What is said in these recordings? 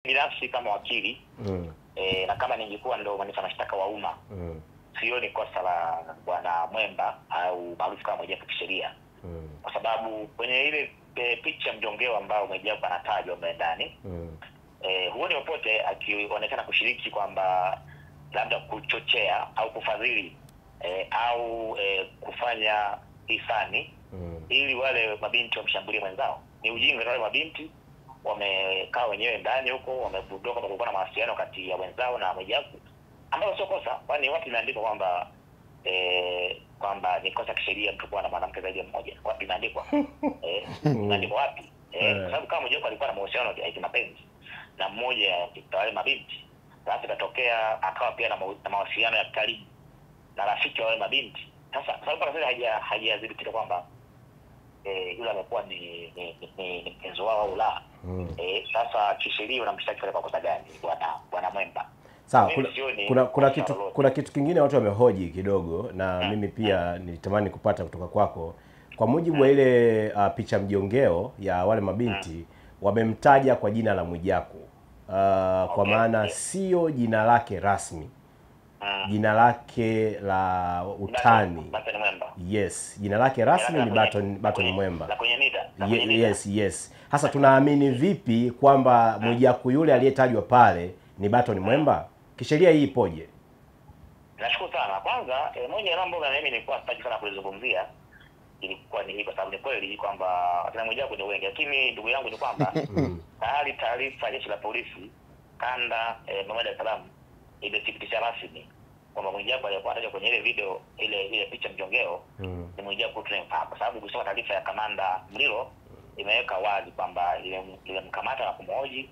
binafsi kama wakili na kama ningekuwa ndo mwendesha mashtaka wa umma sioni kosa la bwana Mwemba au maarufu kama Mwijaku kisheria kwa sababu kwenye ile picha mjongeo ambao Mwijaku anatajwa ndani huoni popote akionekana kushiriki kwamba labda kuchochea au kufadhili au kufanya hisani ili wale mabinti wamshambulie mwenzao. Ni ujinga wale mabinti wamekaa wenyewe ndani huko, wamegundua kwamba kuna mawasiliano kati ya wenzao na Mwijaku ambao sio kosa, kwani wapi imeandikwa kwamba ni kosa kisheria mtu kuwa na mwanamke zaidi ya mmoja? Wapi imeandikwa? Imeandikwa wapi? Kwa sababu kama Mwijaku alikuwa na mahusiano ya kimapenzi na mmoja ya wale mabinti, sasa ikatokea akawa pia na mawasiliano ya karibu na rafiki wa wale mabinti. Sasa sababu kwa sasa hajadhibitika kwamba yule amekuwa ni mpenzi wao au la. Sasa kisheria unamshtaki kwa kosa gani bwana Mwemba? Sawa, kuna kitu kingine watu wamehoji kidogo na mimi pia nilitamani kupata kutoka kwako. Kwa mujibu wa ile picha mjongeo ya wale mabinti wamemtaja kwa jina la Mwijaku. Kwa maana sio jina lake rasmi. Jina lake la utani. Yes, jina lake rasmi ni Baton Mwemba. Yes. Hasa tunaamini vipi kwamba Mwijaku yule aliyetajwa pale ni Baton Mwemba? Kisheria hii ipoje? Nashukuru sana. Kwanza moja ya mambo na mimi nilikuwa sitaki sana kulizungumzia ilikuwa ni kwa sababu ni kweli kwamba wakina Mwijaku ni wengi, lakini ndugu yangu ni kwamba tayari taarifa jeshi la polisi kanda Dar es Salaam imethibitisha rasmi kwamba Mwijaku alikuwa anatajwa kwenye ile video ile picha mjongeo ni Mwijaku tunamfahamu, kwa sababu kusoma taarifa ya kamanda Mlilo imeweka wazi kwamba ile mkamata na kumhoji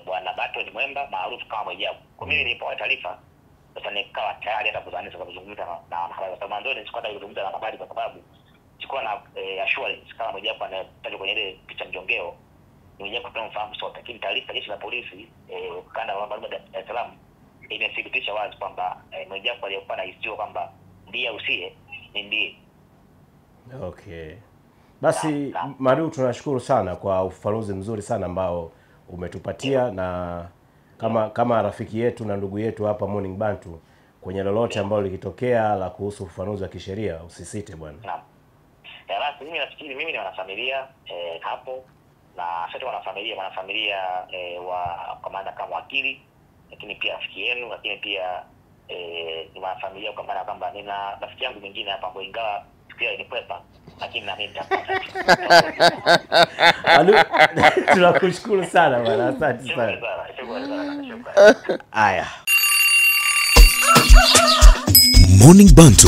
bwana Baton Mwemba maarufu kama Mwijaku. Kwa mimi nilipoa taarifa sasa nikawa tayari hata kuzanisha kwa kuzungumza na habari, kwa sababu ndio sikuwa kuzungumza na habari kwa sababu sikuwa na assurance kama Mwijaku anatajwa kwenye ile picha mjongeo ni Mwijaku tunamfahamu sote, lakini taarifa jeshi la polisi kanda ya Dar es Salaam imethibitisha wazi kwamba Mwijaku aliyekuwa na hisia kwamba ndiye usie ni ndiye. Okay. Basi Maru, tunashukuru sana kwa ufafanuzi mzuri sana ambao umetupatia, na kama rafiki yetu na ndugu yetu hapa Morning Bantu, kwenye lolote ambalo likitokea la kuhusu ufafanuzi wa kisheria usisite bwana. Naam. Basi mimi nafikiri mimi ni wanafamilia hapo, na sote wanafamilia wa kamanda kama wakili, lakini pia rafiki yenu, lakini pia ni wanafamilia kwa maana kwamba nina rafiki yangu mwingine hapa ambaye ingawa pia ni kwepa, lakini na mimi tunakushukuru sana bwana, asante sana. Shukrani. Aya. Morning Bantu.